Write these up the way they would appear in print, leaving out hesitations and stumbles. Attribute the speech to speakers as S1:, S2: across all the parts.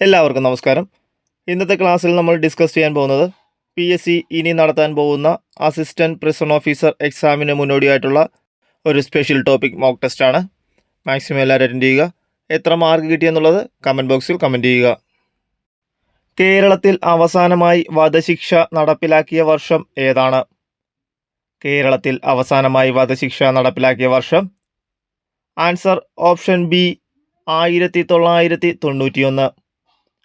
S1: എല്ലാവർക്കും നമസ്കാരം. ഇന്നത്തെ ക്ലാസ്സിൽ നമ്മൾ ഡിസ്കസ് ചെയ്യാൻ പോകുന്നത് PSC ഇനി നടത്താൻ പോകുന്ന അസിസ്റ്റൻറ്റ് പ്രിസൺ ഓഫീസർ എക്സാമിന് മുന്നോടിയായിട്ടുള്ള ഒരു സ്പെഷ്യൽ ടോപ്പിക് മോക്ക് ടെസ്റ്റാണ്. മാക്സിമം എല്ലാവരും അറ്റൻഡ് ചെയ്യുക. എത്ര മാർക്ക് കിട്ടിയെന്നുള്ളത് കമൻറ്റ് ബോക്സിൽ കമൻറ്റ് ചെയ്യുക. കേരളത്തിൽ അവസാനമായി വധശിക്ഷ നടപ്പിലാക്കിയ വർഷം ഏതാണ്? കേരളത്തിൽ അവസാനമായി വധശിക്ഷ നടപ്പിലാക്കിയ വർഷം. Answer option B 1991.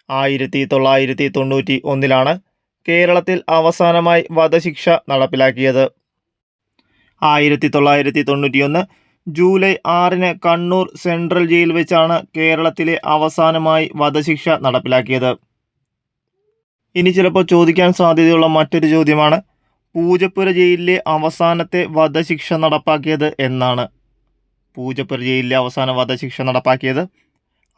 S1: 1991 കേരളത്തിൽ അവസാനമായി വധശിക്ഷ നടപ്പിലാക്കിയത്. 1991 ജൂലൈ 6 കണ്ണൂർ സെൻട്രൽ ജയിൽ വെച്ചാണ് കേരളത്തിലെ അവസാനമായി വധശിക്ഷ നടപ്പിലാക്കിയത്. ഇനി ചിലപ്പോൾ ചോദിക്കാൻ സാധ്യതയുള്ള മറ്റൊരു ചോദ്യമാണ്, പൂജപ്പുര ജയിലിലെ അവസാനത്തെ വധശിക്ഷ നടപ്പാക്കിയത് എന്നാണ്? പൂജപ്പുര ജയിലിലെ അവസാന വധശിക്ഷ നടപ്പാക്കിയത്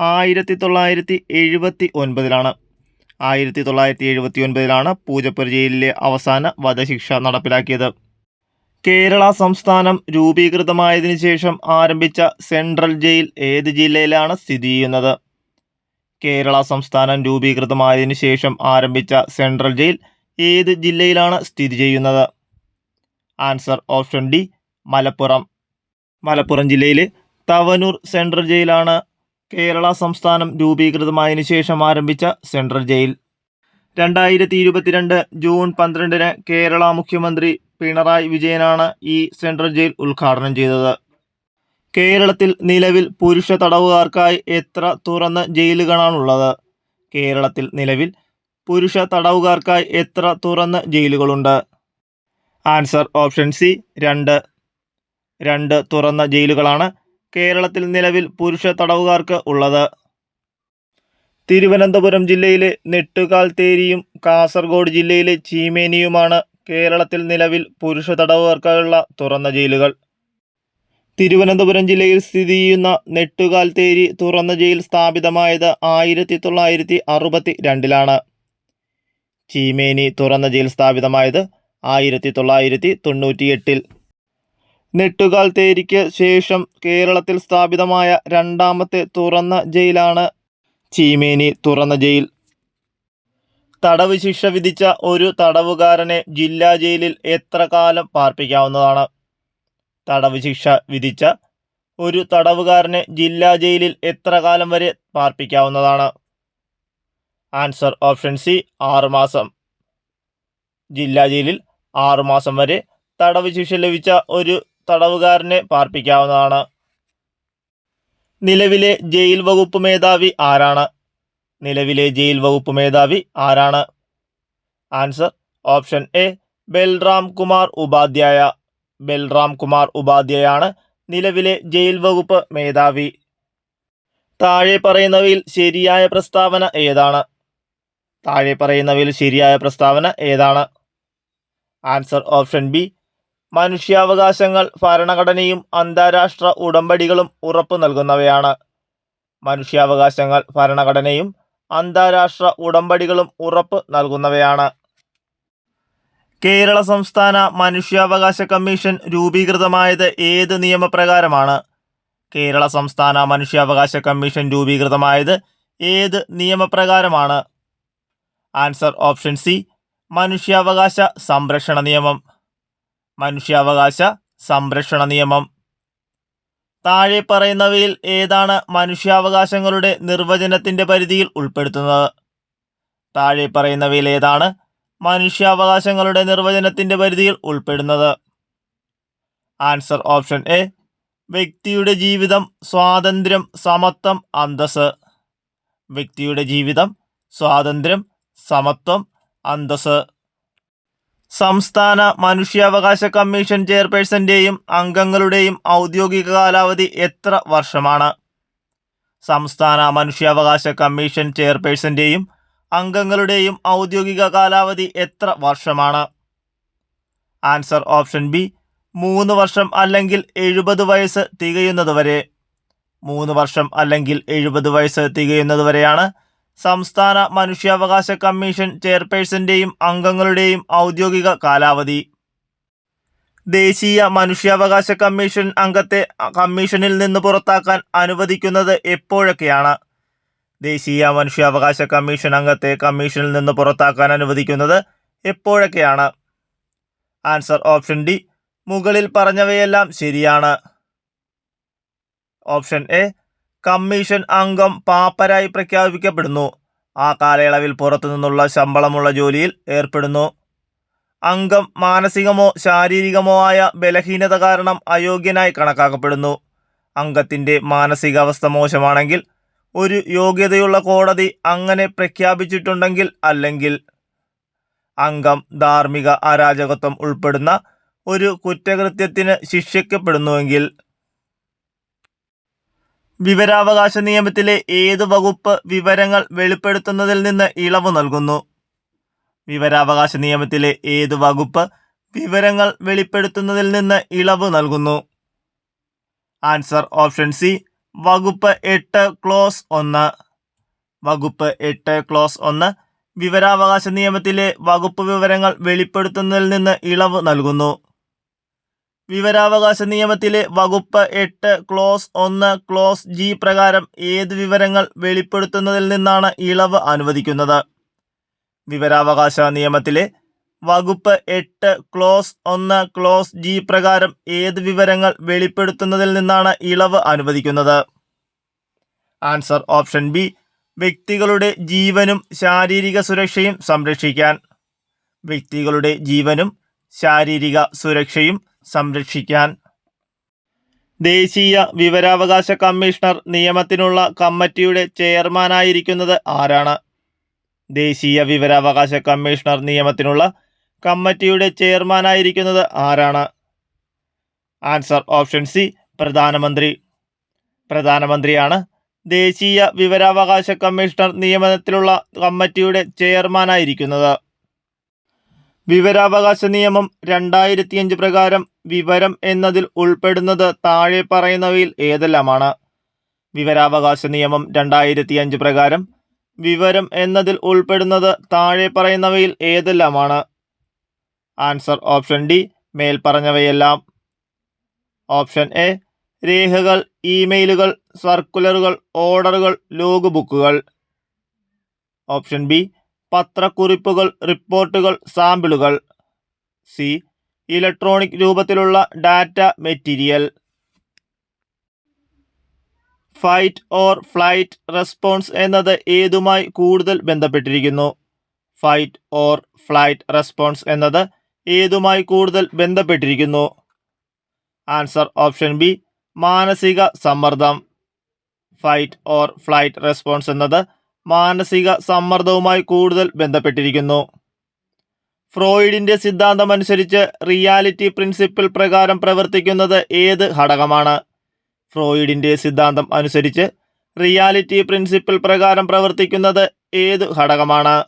S1: 1979. 1979 പൂജപ്പുര ജയിലിലെ അവസാന വധശിക്ഷ നടപ്പിലാക്കിയത്. കേരള സംസ്ഥാനം രൂപീകൃതമായതിനു ശേഷം ആരംഭിച്ച സെൻട്രൽ ജയിൽ ഏത് ജില്ലയിലാണ് സ്ഥിതി ചെയ്യുന്നത്? കേരള സംസ്ഥാനം രൂപീകൃതമായതിനു ശേഷം ആരംഭിച്ച സെൻട്രൽ ജയിൽ ഏത് ജില്ലയിലാണ് സ്ഥിതി ചെയ്യുന്നത്? Answer option D Malappuram. Malappuram ജില്ലയിലെ തവനൂർ സെൻട്രൽ ജയിലാണ് കേരള സംസ്ഥാനം രൂപീകൃതമായതിനു ശേഷം ആരംഭിച്ച സെൻട്രൽ ജയിൽ. 2022 ജൂൺ 12 കേരള മുഖ്യമന്ത്രി പിണറായി വിജയനാണ് ഈ സെൻട്രൽ ജയിൽ ഉദ്ഘാടനം ചെയ്തത്. കേരളത്തിൽ നിലവിൽ പുരുഷ തടവുകാർക്കായി എത്ര തുറന്ന ജയിലുകളാണുള്ളത്? കേരളത്തിൽ നിലവിൽ പുരുഷ തടവുകാർക്കായി എത്ര തുറന്ന ജയിലുകളുണ്ട്? Answer option C 2. 2 തുറന്ന ജയിലുകളാണ് കേരളത്തിൽ നിലവിൽ പുരുഷ തടവുകാർക്ക് ഉള്ളത്. തിരുവനന്തപുരം ജില്ലയിലെ നെട്ടുകാൽത്തേരിയും കാസർഗോഡ് ജില്ലയിലെ ചീമേനിയുമാണ് കേരളത്തിൽ നിലവിൽ പുരുഷ തടവുകാർക്കായുള്ള തുറന്ന ജയിലുകൾ. തിരുവനന്തപുരം ജില്ലയിൽ സ്ഥിതി ചെയ്യുന്ന നെട്ടുകാൽത്തേരി തുറന്ന ജയിൽ സ്ഥാപിതമായത് 1962. ചീമേനി തുറന്ന ജയിൽ സ്ഥാപിതമായത് 1998. നെട്ടുകാൽത്തേരിക്ക് ശേഷം കേരളത്തിൽ സ്ഥാപിതമായ രണ്ടാമത്തെ തുറന്ന ജയിലാണ് ചീമേനി തുറന്ന ജയിൽ. തടവ് ശിക്ഷ വിധിച്ച ഒരു തടവുകാരനെ ജില്ലാ ജയിലിൽ എത്ര കാലം പാർപ്പിക്കാവുന്നതാണ്? തടവ് ശിക്ഷ വിധിച്ച ഒരു തടവുകാരനെ ജില്ലാ ജയിലിൽ എത്ര കാലം വരെ പാർപ്പിക്കാവുന്നതാണ്? ആൻസർ ഓപ്ഷൻ സി 6 മാസം. ജില്ലാ ജയിലിൽ 6 മാസം വരെ തടവ് ശിക്ഷ ലഭിച്ച ഒരു തടവുകാരനെ പാർപ്പിക്കാവുന്നതാണ്. നിലവിലെ ജയിൽ വകുപ്പ് മേധാവി ആരാണ്? നിലവിലെ ജയിൽ വകുപ്പ് മേധാവി ആരാണ്? Answer option A Balram Kumar Upadhyay. Balram Kumar ഉപാധ്യായാണ് നിലവിലെ ജയിൽ വകുപ്പ് മേധാവി. താഴെ പറയുന്നവയിൽ ശരിയായ പ്രസ്താവന ഏതാണ്? താഴെ പറയുന്നവയിൽ ശരിയായ പ്രസ്താവന ഏതാണ്? ആൻസർ ഓപ്ഷൻ ബി മനുഷ്യാവകാശങ്ങൾ ഭരണഘടനയും അന്താരാഷ്ട്ര ഉടമ്പടികളും ഉറപ്പു നൽകുന്നവയാണ്. മനുഷ്യാവകാശങ്ങൾ ഭരണഘടനയും അന്താരാഷ്ട്ര ഉടമ്പടികളും ഉറപ്പ് നൽകുന്നവയാണ്. കേരള സംസ്ഥാന മനുഷ്യാവകാശ കമ്മീഷൻ രൂപീകൃതമായത് ഏത് നിയമപ്രകാരമാണ്? കേരള സംസ്ഥാന മനുഷ്യാവകാശ കമ്മീഷൻ രൂപീകൃതമായത് ഏത് നിയമപ്രകാരമാണ്? ആൻസർ ഓപ്ഷൻ സി മനുഷ്യാവകാശ സംരക്ഷണ നിയമം. മനുഷ്യാവകാശ സംരക്ഷണ നിയമം. താഴെ പറയുന്നവയിൽ ഏതാണ് മനുഷ്യാവകാശങ്ങളുടെ നിർവചനത്തിൻ്റെ പരിധിയിൽ ഉൾപ്പെടുത്തുന്നത്? താഴെ പറയുന്നവയിൽ ഏതാണ് മനുഷ്യാവകാശങ്ങളുടെ നിർവചനത്തിൻ്റെ പരിധിയിൽ ഉൾപ്പെടുന്നത്? ആൻസർ ഓപ്ഷൻ എ വ്യക്തിയുടെ ജീവിതം, സ്വാതന്ത്ര്യം, സമത്വം, അന്തസ്സ്. വ്യക്തിയുടെ ജീവിതം, സ്വാതന്ത്ര്യം, സമത്വം, അന്തസ്സ്. സംസ്ഥാന മനുഷ്യാവകാശ കമ്മീഷൻ ചെയർപേഴ്സൻ്റെയും അംഗങ്ങളുടെയും ഔദ്യോഗിക കാലാവധി എത്ര വർഷമാണ്? സംസ്ഥാന മനുഷ്യാവകാശ കമ്മീഷൻ ചെയർപേഴ്സൻ്റെയും അംഗങ്ങളുടെയും ഔദ്യോഗിക കാലാവധി എത്ര വർഷമാണ്? ആൻസർ ഓപ്ഷൻ ബി 3 വർഷം അല്ലെങ്കിൽ 70 വയസ്സ് തികയുന്നതുവരെ. 3 വർഷം അല്ലെങ്കിൽ 70 വയസ്സ് തികയുന്നതുവരെയാണ് സംസ്ഥാന മനുഷ്യാവകാശ കമ്മീഷൻ ചെയർപേഴ്സൻ്റെയും അംഗങ്ങളുടെയും ഔദ്യോഗിക കാലാവധി. ദേശീയ മനുഷ്യാവകാശ കമ്മീഷൻ അംഗത്തെ കമ്മീഷനിൽ നിന്ന് പുറത്താക്കാൻ അനുവദിക്കുന്നത് എപ്പോഴൊക്കെയാണ്? ദേശീയ മനുഷ്യാവകാശ കമ്മീഷൻ അംഗത്തെ കമ്മീഷനിൽ നിന്ന് പുറത്താക്കാൻ അനുവദിക്കുന്നത് എപ്പോഴൊക്കെയാണ്? Answer option D. മുകളിൽ പറഞ്ഞവയെല്ലാം ശരിയാണ്. Option A. കമ്മീഷൻ അംഗം പാപ്പരായി പ്രഖ്യാപിക്കപ്പെടുന്നു. ആ കാലയളവിൽ പുറത്തുനിന്നുള്ള ശമ്പളമുള്ള ജോലിയിൽ ഏർപ്പെടുന്നു. അംഗം മാനസികമോ ശാരീരികമോ ആയ ബലഹീനത കാരണം അയോഗ്യനായി കണക്കാക്കപ്പെടുന്നു. അംഗത്തിൻ്റെ മാനസികാവസ്ഥ മോശമാണെങ്കിൽ, ഒരു യോഗ്യതയുള്ള കോടതി അങ്ങനെ പ്രഖ്യാപിച്ചിട്ടുണ്ടെങ്കിൽ, അല്ലെങ്കിൽ അംഗം ധാർമ്മിക അരാജകത്വം ഉൾപ്പെടുന്ന ഒരു കുറ്റകൃത്യത്തിന് ശിക്ഷിക്കപ്പെടുന്നുവെങ്കിൽ. വിവരാവകാശ നിയമത്തിലെ ഏത് വകുപ്പ് വിവരങ്ങൾ വെളിപ്പെടുത്തുന്നതിൽ നിന്ന് ഇളവ് നൽകുന്നു? വിവരാവകാശ നിയമത്തിലെ ഏത് വകുപ്പ് വിവരങ്ങൾ വെളിപ്പെടുത്തുന്നതിൽ നിന്ന് ഇളവ് നൽകുന്നു? Answer option C. വകുപ്പ് 8 ക്ലോസ് 1. വകുപ്പ് 8 ക്ലോസ് 1 വിവരാവകാശ നിയമത്തിലെ വകുപ്പ് വിവരങ്ങൾ വെളിപ്പെടുത്തുന്നതിൽ നിന്ന് ഇളവ് നൽകുന്നു. വിവരാവകാശ നിയമത്തിലെ വകുപ്പ് 8 ക്ലോസ് 1 ക്ലോസ് ജി പ്രകാരം ഏത് വിവരങ്ങൾ വെളിപ്പെടുത്തുന്നതിൽ നിന്നാണ് ഇളവ് അനുവദിക്കുന്നത്? വിവരാവകാശ നിയമത്തിലെ വകുപ്പ് 8 ക്ലോസ് 1 ക്ലോസ് ജി പ്രകാരം ഏത് വിവരങ്ങൾ വെളിപ്പെടുത്തുന്നതിൽ നിന്നാണ് ഇളവ് അനുവദിക്കുന്നത്? Answer option B. വ്യക്തികളുടെ ജീവനും ശാരീരിക സുരക്ഷയും സംരക്ഷിക്കാൻ. വ്യക്തികളുടെ ജീവനും ശാരീരിക സുരക്ഷയും സംരക്ഷിക്കാൻ. ദേശീയ വിവരാവകാശ കമ്മീഷണർ നിയമനത്തിനുള്ള കമ്മിറ്റിയുടെ ചെയർമാനായിരിക്കുന്നത് ആരാണ്? ദേശീയ വിവരാവകാശ കമ്മീഷണർ നിയമനത്തിനുള്ള കമ്മിറ്റിയുടെ ചെയർമാനായിരിക്കുന്നത് ആരാണ്? Answer option C. പ്രധാനമന്ത്രി. പ്രധാനമന്ത്രിയാണ് ദേശീയ വിവരാവകാശ കമ്മീഷണർ നിയമനത്തിലുള്ള കമ്മിറ്റിയുടെ ചെയർമാനായിരിക്കുന്നത്. വിവരാവകാശ നിയമം 2005 പ്രകാരം വിവരം എന്നതിൽ ഉൾപ്പെടുന്നത് താഴെ പറയുന്നവയിൽ ഏതെല്ലാമാണ്? വിവരാവകാശ നിയമം 2005 പ്രകാരം വിവരം എന്നതിൽ ഉൾപ്പെടുന്നത് താഴെ പറയുന്നവയിൽ ഏതെല്ലാമാണ്? Answer option D. മേൽപ്പറഞ്ഞവയെല്ലാം. Option A. രേഖകൾ, ഇമെയിലുകൾ, സർക്കുലറുകൾ, ഓർഡറുകൾ, ലോഗ് ബുക്കുകൾ. Option B. പത്രക്കുറിപ്പുകൾ, റിപ്പോർട്ടുകൾ, സാമ്പിളുകൾ. സി. ഇലക്ട്രോണിക് രൂപത്തിലുള്ള data material. Fight or flight response എന്നത് ഏതുമായി കൂടുതൽ ബന്ധപ്പെട്ടിരിക്കുന്നു? ഫൈറ്റ് ഓർ ഫ്ലൈറ്റ് റെസ്പോൺസ് എന്നത് ഏതുമായി കൂടുതൽ ബന്ധപ്പെട്ടിരിക്കുന്നു? Answer option B. മാനസിക സമ്മർദ്ദം. ഫൈറ്റ് ഓർ ഫ്ലൈറ്റ് റെസ്പോൺസ് എന്നത് മാനസിക സമ്മർദ്ദവുമായി കൂടുതൽ ബന്ധപ്പെട്ടിരിക്കുന്നു. ഫ്രോയിഡിന്റെ സിദ്ധാന്തം അനുസരിച്ച് റിയാലിറ്റി പ്രിൻസിപ്പിൾ പ്രകാരം പ്രവർത്തിക്കുന്നത് ഏത് ഘടകമാണ്? ഫ്രോയിഡിന്റെ സിദ്ധാന്തം അനുസരിച്ച് റിയാലിറ്റി പ്രിൻസിപ്പിൾ പ്രകാരം പ്രവർത്തിക്കുന്നത് ഏത് ഘടകമാണ്?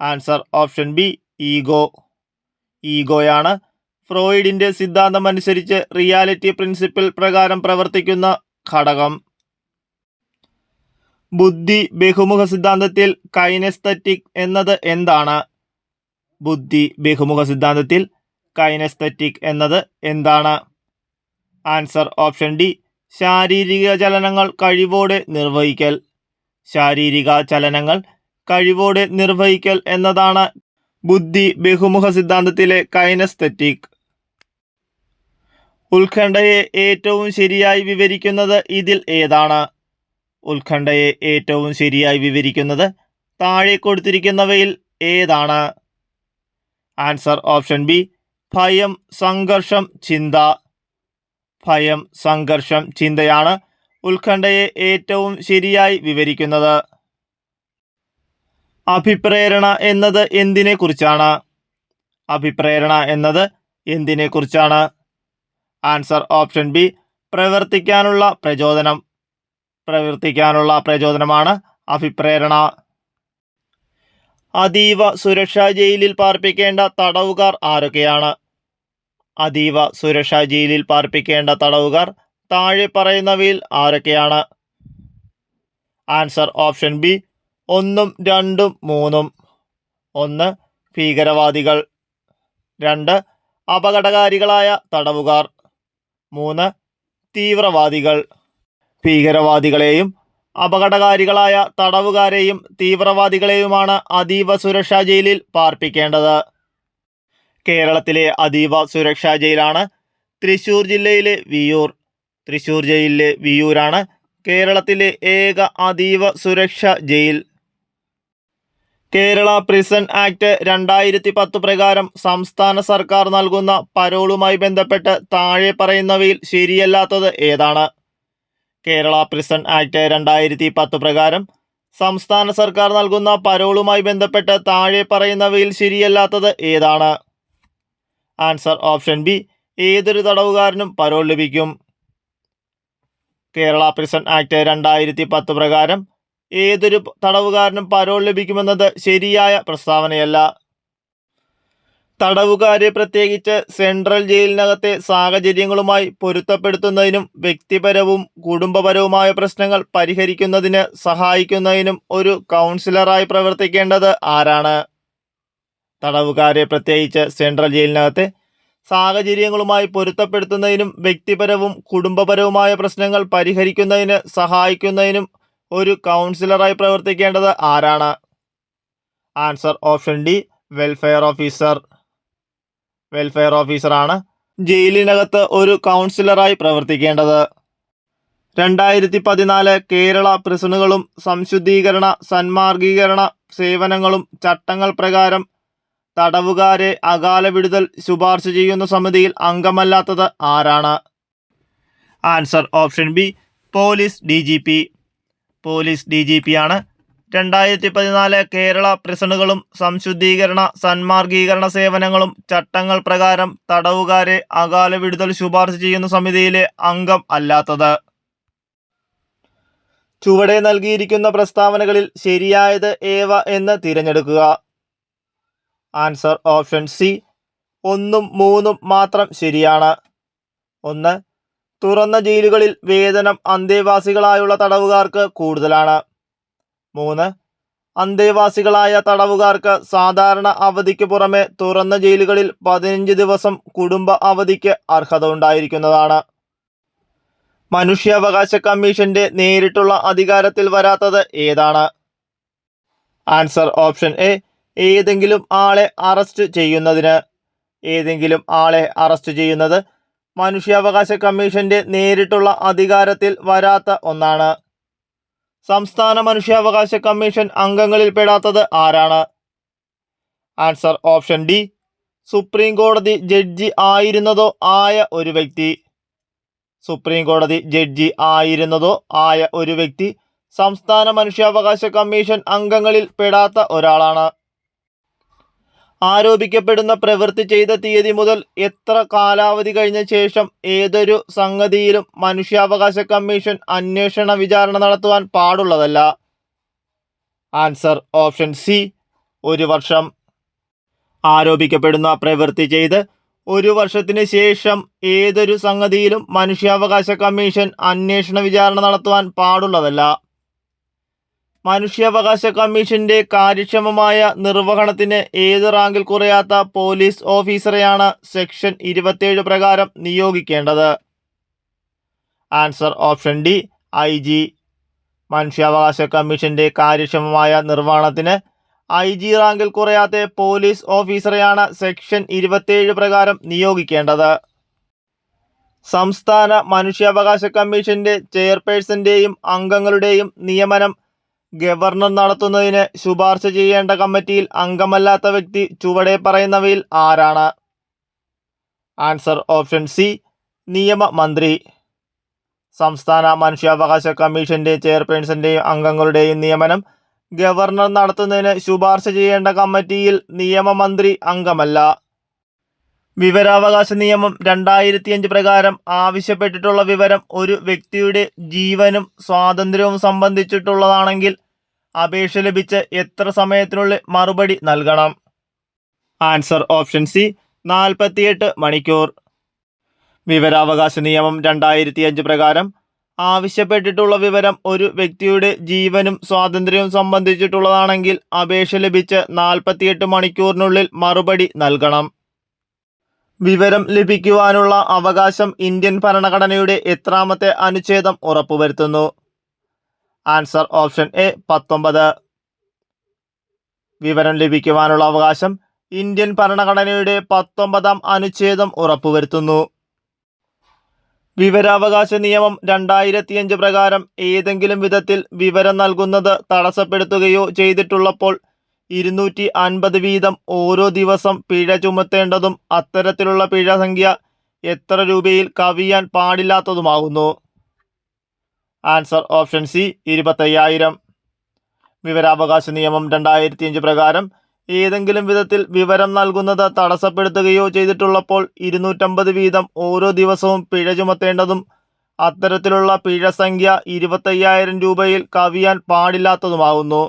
S1: Answer option B. ഈഗോ. ഈഗോയാണ് ഫ്രോയിഡിന്റെ സിദ്ധാന്തം അനുസരിച്ച് റിയാലിറ്റി പ്രിൻസിപ്പിൾ പ്രകാരം പ്രവർത്തിക്കുന്ന ഘടകം. ബുദ്ധി ബഹുമുഖ സിദ്ധാന്തത്തിൽ കൈനെസ്തെറ്റിക് എന്നത് എന്താണ്? ബുദ്ധി ബഹുമുഖ സിദ്ധാന്തത്തിൽ കൈനെസ്തെറ്റിക് എന്നത് എന്താണ്? Answer option D. ശാരീരിക ചലനങ്ങൾ കഴിവോടെ നിർവഹിക്കൽ. ശാരീരിക ചലനങ്ങൾ കഴിവോടെ നിർവഹിക്കൽ എന്നതാണ് ബുദ്ധി ബഹുമുഖ സിദ്ധാന്തത്തിലെ കൈനെസ്തെറ്റിക്. ഉത്കണ്ഠയെ ഏറ്റവും ശരിയായി വിവരിക്കുന്നത് ഇതിൽ ഏതാണ്? ഉത്കണ്ഠയെ ഏറ്റവും ശരിയായി വിവരിക്കുന്നത് താഴെ കൊടുത്തിരിക്കുന്നവയിൽ ഏതാണ്? Answer option B. ഭയം, സംഘർഷം, ചിന്ത. ഭയം, സംഘർഷം, ചിന്തയാണ് ഉത്കണ്ഠയെ ഏറ്റവും ശരിയായി വിവരിക്കുന്നത്. അഭിപ്രേരണ എന്നത് എന്തിനെക്കുറിച്ചാണ്? അഭിപ്രേരണ എന്നത് എന്തിനെക്കുറിച്ചാണ്? Answer option B. പ്രവർത്തിക്കാനുള്ള പ്രചോദനം. പ്രവർത്തിക്കാനുള്ള പ്രചോദനമാണ് അഭിപ്രേരണ. അതീവ സുരക്ഷാ ജയിലിൽ പാർപ്പിക്കേണ്ട തടവുകാർ ആരൊക്കെയാണ്? അതീവ സുരക്ഷാ ജയിലിൽ പാർപ്പിക്കേണ്ട തടവുകാർ താഴെ പറയുന്നവയിൽ ആരൊക്കെയാണ്? Answer option B. 1, 2, 3. 1. ഭീകരവാദികൾ. 2. അപകടകാരികളായ തടവുകാർ. 3. തീവ്രവാദികൾ. ഭീകരവാദികളെയും അപകടകാരികളായ തടവുകാരെയും തീവ്രവാദികളെയുമാണ് അതീവ സുരക്ഷാ ജയിലിൽ പാർപ്പിക്കേണ്ടത്. കേരളത്തിലെ അതീവ സുരക്ഷാ ജയിലാണ് തൃശൂർ ജില്ലയിലെ വിയ്യൂർ. തൃശൂർ ജയിലിലെ വിയ്യൂരാണ് കേരളത്തിലെ ഏക അതീവ സുരക്ഷാ ജയിൽ. കേരള പ്രിസൺ ആക്ട് 2010 പ്രകാരം സംസ്ഥാന സർക്കാർ നൽകുന്ന പരോളുമായി ബന്ധപ്പെട്ട് താഴെ പറയുന്നവയിൽ ശരിയല്ലാത്തത് ഏതാണ്? കേരള പ്രിസൺ ആക്ട് 2010 പ്രകാരം സംസ്ഥാന സർക്കാർ നൽകുന്ന പരോളുമായി ബന്ധപ്പെട്ട് താഴെ പറയുന്നവയിൽ ശരിയല്ലാത്തത് ഏതാണ്? ആൻസർ ഓപ്ഷൻ ബി, ഏതൊരു തടവുകാരനും പരോൾ ലഭിക്കും. കേരള പ്രിസൺ ആക്ട് 2010 പ്രകാരം ഏതൊരു തടവുകാരനും പരോൾ ലഭിക്കുമെന്നത് ശരിയായ പ്രസ്താവനയല്ല. തടവുകാരെ പ്രത്യേകിച്ച് സെൻട്രൽ ജയിലിനകത്തെ സാഹചര്യങ്ങളുമായി പൊരുത്തപ്പെടുത്തുന്നതിനും വ്യക്തിപരവും കുടുംബപരവുമായ പ്രശ്നങ്ങൾ പരിഹരിക്കുന്നതിന് സഹായിക്കുന്നതിനും ഒരു കൗൺസിലറായി പ്രവർത്തിക്കേണ്ടത് ആരാണ്? തടവുകാരെ പ്രത്യേകിച്ച് സെൻട്രൽ ജയിലിനകത്തെ സാഹചര്യങ്ങളുമായി പൊരുത്തപ്പെടുത്തുന്നതിനും വ്യക്തിപരവും കുടുംബപരവുമായ പ്രശ്നങ്ങൾ പരിഹരിക്കുന്നതിന് സഹായിക്കുന്നതിനും ഒരു കൗൺസിലറായി പ്രവർത്തിക്കേണ്ടത് ആരാണ്? Answer option D, welfare officer. Welfare ഓഫീസറാണ് ജയിലിനകത്ത് ഒരു കൗൺസിലറായി പ്രവർത്തിക്കേണ്ടത്. 2014 കേരള പ്രിസണുകളും സംശുദ്ധീകരണ സന്മാർഗീകരണ സേവനങ്ങളും ചട്ടങ്ങൾ പ്രകാരം തടവുകാരെ അകാല വിടുതൽ ശുപാർശ ചെയ്യുന്ന സമിതിയിൽ അംഗമല്ലാത്തത് ആരാണ്? Answer option B, police DGP. Police DGP ആണ് 2014 കേരള പ്രിസണുകളും സംശുദ്ധീകരണ സന്മാർഗീകരണ സേവനങ്ങളും ചട്ടങ്ങൾ പ്രകാരം തടവുകാരെ അകാല വിടുതൽ ശുപാർശ ചെയ്യുന്ന സമിതിയിലെ അംഗം അല്ലാത്തത്. ചുവടെ നൽകിയിരിക്കുന്ന പ്രസ്താവനകളിൽ ശരിയായത് ഏവ എന്ന് തിരഞ്ഞെടുക്കുക. ആൻസർ ഓപ്ഷൻ സി, 1ഉം 3ഉം മാത്രം ശരിയാണ്. 1. തുറന്ന ജയിലുകളിൽ വേതനം അന്തേവാസികളായുള്ള തടവുകാർക്ക് കൂടുതലാണ്. 3. അന്തേവാസികളായ തടവുകാർക്ക് സാധാരണ അവധിക്ക് പുറമെ തുറന്ന ജയിലുകളിൽ 15 ദിവസം കുടുംബ അവധിക്ക് അർഹത ഉണ്ടായിരിക്കുന്നതാണ്. മനുഷ്യാവകാശ കമ്മീഷന്റെ നേരിട്ടുള്ള അധികാരത്തിൽ വരാത്തത് ഏതാണ്? ആൻസർ ഓപ്ഷൻ എ, ഏതെങ്കിലും ആളെ അറസ്റ്റ് ചെയ്യുന്നതിന്. ഏതെങ്കിലും ആളെ അറസ്റ്റ് ചെയ്യുന്നത് മനുഷ്യാവകാശ കമ്മീഷന്റെ നേരിട്ടുള്ള അധികാരത്തിൽ വരാത്ത ഒന്നാണ്. സംസ്ഥാന മനുഷ്യാവകാശ കമ്മീഷൻ അംഗങ്ങളിൽ പെടാത്തത് ആരാണ്? ആൻസർ ഓപ്ഷൻ ഡി, സുപ്രീം കോടതി ജഡ്ജി ആയിരുന്നതോ ആയ ഒരു വ്യക്തി. സുപ്രീം കോടതി ജഡ്ജി ആയിരുന്നതോ ആയ ഒരു വ്യക്തി സംസ്ഥാന മനുഷ്യാവകാശ കമ്മീഷൻ അംഗങ്ങളിൽ പെടാത്ത ഒരാളാണ്. ആരോപിക്കപ്പെടുന്ന പ്രവൃത്തി ചെയ്ത തീയതി മുതൽ എത്ര കാലാവധി കഴിഞ്ഞ ശേഷം ഏതൊരു സംഗതിയിലും മനുഷ്യാവകാശ കമ്മീഷൻ അന്വേഷണ വിചാരണ നടത്തുവാൻ പാടുള്ളതല്ല? ആൻസർ ഓപ്ഷൻ സി, 1 വർഷം. ആരോപിക്കപ്പെടുന്ന പ്രവൃത്തി ചെയ്ത് 1 വർഷത്തിന് ശേഷം ഏതൊരു സംഗതിയിലും മനുഷ്യാവകാശ കമ്മീഷൻ അന്വേഷണ വിചാരണ നടത്തുവാൻ പാടുള്ളതല്ല. മനുഷ്യാവകാശ കമ്മീഷന്റെ കാര്യക്ഷമമായ നിർവഹണത്തിന് ഏത് റാങ്കിൽ കുറയാത്ത പോലീസ് ഓഫീസറെയാണ് സെക്ഷൻ 27 പ്രകാരം നിയോഗിക്കേണ്ടത്? Answer option D, IG. മനുഷ്യാവകാശ കമ്മീഷന്റെ കാര്യക്ഷമമായ നിർവഹണത്തിന് IG റാങ്കിൽ കുറയാത്ത പോലീസ് ഓഫീസറെയാണ് സെക്ഷൻ 27 പ്രകാരം നിയോഗിക്കേണ്ടത്. സംസ്ഥാന മനുഷ്യാവകാശ കമ്മീഷന്റെ ചെയർപേഴ്സന്റെയും അംഗങ്ങളുടെയും നിയമനം ഗവർണർ നടത്തുന്നതിന് ശുപാർശ ചെയ്യേണ്ട കമ്മിറ്റിയിൽ അംഗമല്ലാത്ത വ്യക്തി ചുവടെ പറയുന്നവയിൽ ആരാണ്? ആൻസർ ഓപ്ഷൻ സി, നിയമമന്ത്രി. സംസ്ഥാന മനുഷ്യാവകാശ കമ്മീഷന്റെ ചെയർപേഴ്സന്റെയും അംഗങ്ങളുടെയും നിയമനം ഗവർണർ നടത്തുന്നതിന് ശുപാർശ ചെയ്യേണ്ട കമ്മിറ്റിയിൽ നിയമമന്ത്രി അംഗമല്ല. വിവരാവകാശ നിയമം 2005 പ്രകാരം ആവശ്യപ്പെട്ടിട്ടുള്ള വിവരം ഒരു വ്യക്തിയുടെ ജീവനും സ്വാതന്ത്ര്യവും സംബന്ധിച്ചിട്ടുള്ളതാണെങ്കിൽ അപേക്ഷ ലഭിച്ച് എത്ര സമയത്തിനുള്ളിൽ മറുപടി നൽകണം? ആൻസർ ഓപ്ഷൻ സി, 48 മണിക്കൂർ. വിവരാവകാശ നിയമം 2005 പ്രകാരം ആവശ്യപ്പെട്ടിട്ടുള്ള വിവരം ഒരു വ്യക്തിയുടെ ജീവനും സ്വാതന്ത്ര്യവും സംബന്ധിച്ചിട്ടുള്ളതാണെങ്കിൽ അപേക്ഷ ലഭിച്ച് 48 മണിക്കൂറിനുള്ളിൽ മറുപടി നൽകണം. വിവരം ലഭിക്കുവാനുള്ള അവകാശം ഇന്ത്യൻ ഭരണഘടനയുടെ എത്രാമത്തെ അനുച്ഛേദം ഉറപ്പുവരുത്തുന്നു? Answer option A 19. വിവരം ലഭിക്കുവാനുള്ള അവകാശം ഇന്ത്യൻ ഭരണഘടനയുടെ 19-ാം അനുച്ഛേദം ഉറപ്പുവരുത്തുന്നു. വിവരാവകാശ നിയമം 2005 പ്രകാരം ഏതെങ്കിലും വിധത്തിൽ വിവരം നൽകുന്നത് തടസ്സപ്പെടുത്തുകയോ ചെയ്തിട്ടുള്ളപ്പോൾ 250 വീതം ഓരോ ദിവസം പിഴ ചുമത്തേണ്ടതും അത്തരത്തിലുള്ള പിഴ സംഖ്യ എത്ര രൂപയിൽ കവിയാൻ പാടില്ലാത്തതുമാകുന്നു. Answer option C 25,000. വിവരാവകാശ നിയമം 2005 പ്രകാരം ഏതെങ്കിലും വിധത്തിൽ വിവരം നൽകുന്നത് തടസ്സപ്പെടുത്തുകയോ ചെയ്തിട്ടുള്ളപ്പോൾ 250 വീതം ഓരോ ദിവസവും പിഴ ചുമത്തേണ്ടതും അത്തരത്തിലുള്ള പിഴ സംഖ്യ 25,000 രൂപയിൽ കവിയാൻ പാടില്ലാത്തതുമാകുന്നു.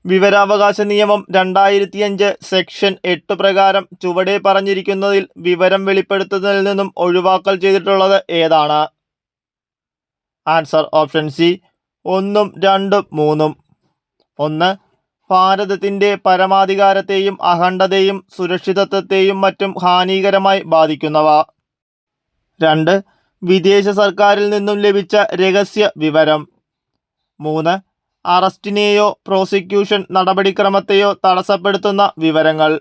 S1: വിവരാവകാശ നിയമം 2005 സെക്ഷൻ 8 പ്രകാരം ചുവടെ പറഞ്ഞിരിക്കുന്നതിൽ വിവരം വെളിപ്പെടുത്തുന്നതിൽ നിന്നും ഒഴിവാക്കൽ ചെയ്തിട്ടുള്ളത് ഏതാണ്? Answer option C 1, 2, 3. 1. ഭാരതത്തിൻ്റെ പരമാധികാരത്തെയും അഖണ്ഡതയും സുരക്ഷിതത്വത്തെയും മറ്റും ഹാനികരമായി ബാധിക്കുന്നവ. 2. വിദേശ സർക്കാരിൽ നിന്നും ലഭിച്ച രഹസ്യ വിവരം. 3. അറസ്റ്റിനെയോ പ്രോസിക്യൂഷൻ നടപടിക്രമത്തെയോ തടസ്സപ്പെടുത്തുന്ന വിവരങ്ങൾ.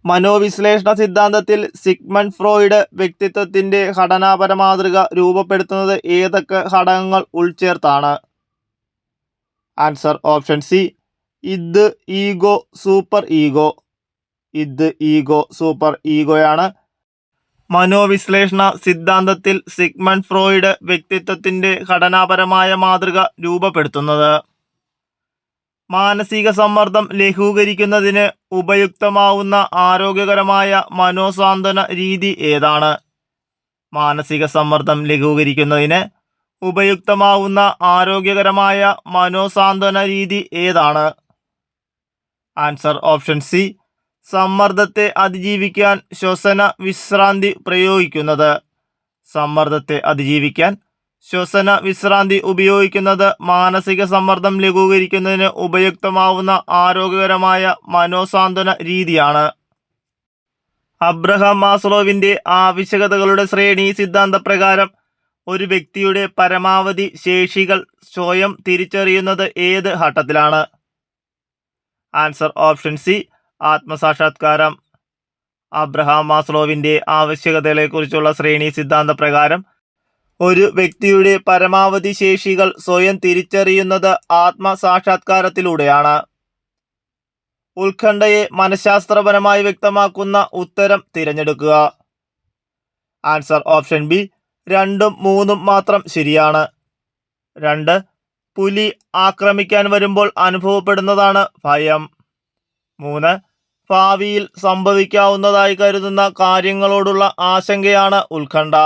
S1: മനോവിശ്ലേഷണ സിദ്ധാന്തത്തിൽ സിഗ്മണ്ട് ഫ്രോയിഡ് വ്യക്തിത്വത്തിൻ്റെ ഘടനാപര മാതൃക രൂപപ്പെടുത്തുന്നത് ഏതൊക്കെ ഘടകങ്ങൾ ഉൾച്ചേർത്താണ്? Answer option C id, ego, super ego. Id, ego, super ഈഗോയാണ് മനോവിശ്ലേഷണ സിദ്ധാന്തത്തിൽ സിഗ്മണ്ട് ഫ്രോയിഡ് വ്യക്തിത്വത്തിൻ്റെ ഘടനാപരമായ മാതൃക രൂപപ്പെടുത്തുന്നത്. മാനസിക സമ്മർദ്ദം ലഘൂകരിക്കുന്നതിന് ഉപയുക്തമാവുന്ന ആരോഗ്യകരമായ മനോസാന്ത്വന രീതി ഏതാണ്? മാനസിക സമ്മർദ്ദം ലഘൂകരിക്കുന്നതിന് ഉപയുക്തമാവുന്ന ആരോഗ്യകരമായ മനോസാന്ത്വന രീതി ഏതാണ്? ആൻസർ ഓപ്ഷൻ സി സമ്മർദ്ദത്തെ അതിജീവിക്കാൻ ശ്വസന വിശ്രാന്തി പ്രയോഗിക്കുന്നത്. സമ്മർദ്ദത്തെ അതിജീവിക്കാൻ ശ്വസന വിശ്രാന്തി ഉപയോഗിക്കുന്നത് മാനസിക സമ്മർദ്ദം ലഘൂകരിക്കുന്നതിന് ഉപയുക്തമാവുന്ന ആരോഗ്യകരമായ മനോസാന്ത്വന രീതിയാണ്. അബ്രഹാം മാസ്ലോവിൻ്റെ ആവശ്യകതകളുടെ ശ്രേണി സിദ്ധാന്തപ്രകാരം ഒരു വ്യക്തിയുടെ പരമാവധി ശേഷികൾ സ്വയം തിരിച്ചറിയുന്നത് ഏത് ഘട്ടത്തിലാണ്? ആൻസർ ഓപ്ഷൻ സി ആത്മസാക്ഷാത്കാരം. അബ്രഹാം മാസ്ലോവിൻ്റെ ആവശ്യകതകളെക്കുറിച്ചുള്ള ശ്രേണി സിദ്ധാന്തപ്രകാരം ഒരു വ്യക്തിയുടെ പരമാവധി ശേഷികൾ സ്വയം തിരിച്ചറിയുന്നത് ആത്മസാക്ഷാത്കാരത്തിലൂടെയാണ്. ഉത്കണ്ഠയെ മനഃശാസ്ത്രപരമായി വ്യക്തമാക്കുന്ന ഉത്തരം തിരഞ്ഞെടുക്കുക. ആൻസർ ഓപ്ഷൻ ബി 2, 3 മാത്രം ശരിയാണ്. 2. പുലി ആക്രമിക്കാൻ വരുമ്പോൾ അനുഭവപ്പെടുന്നതാണ് ഭയം. 3. ഭാവിയിൽ സംഭവിക്കാവുന്നതായി കരുതുന്ന കാര്യങ്ങളോടുള്ള ആശങ്കയാണ് ഉത്കണ്ഠ.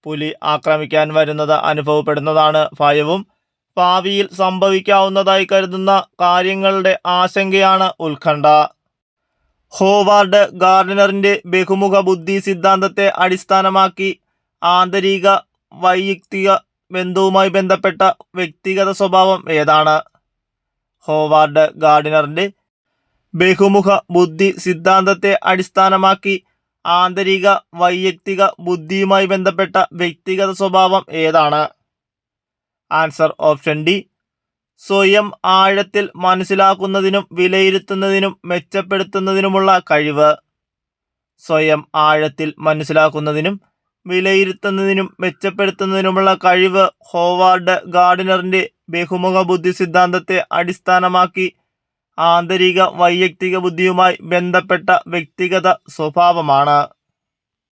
S1: പുലി ആക്രമിക്കാൻ വരുന്നത് അനുഭവപ്പെടുന്നതാണ് ഭയവും ഭാവിയിൽ സംഭവിക്കാവുന്നതായി കരുതുന്ന കാര്യങ്ങളുടെ ആശങ്കയാണ് ഉത്കണ്ഠ. ഹോവാർഡ് ഗാർഡിനറിൻ്റെ ബഹുമുഖ ബുദ്ധി സിദ്ധാന്തത്തെ അടിസ്ഥാനമാക്കി ആന്തരിക വൈയക്തിക ബന്ധവുമായി ബന്ധപ്പെട്ട വ്യക്തിഗത സ്വഭാവം ഏതാണ്? ഹോവാർഡ് ഗാർഡിനറിൻ്റെ ബഹുമുഖ ബുദ്ധി സിദ്ധാന്തത്തെ അടിസ്ഥാനമാക്കി ആന്തരിക വൈയക്തിക ബുദ്ധിയുമായി ബന്ധപ്പെട്ട വ്യക്തിഗത സ്വഭാവം ഏതാണ്? ആൻസർ ഓപ്ഷൻ ഡി സ്വയം ആഴത്തിൽ മനസ്സിലാക്കുന്നതിനും വിലയിരുത്തുന്നതിനും മെച്ചപ്പെടുത്തുന്നതിനുമുള്ള കഴിവ്. സ്വയം ആഴത്തിൽ മനസ്സിലാക്കുന്നതിനും വിലയിരുത്തുന്നതിനും മെച്ചപ്പെടുത്തുന്നതിനുമുള്ള കഴിവ് ഹോവാർഡ് ഗാർഡിനറിൻ്റെ ബഹുമുഖ ബുദ്ധി സിദ്ധാന്തത്തെ അടിസ്ഥാനമാക്കി ആന്തരിക വൈയക്തിക ബുദ്ധിയുമായി ബന്ധപ്പെട്ട വ്യക്തിഗത സ്വഭാവമാണ്.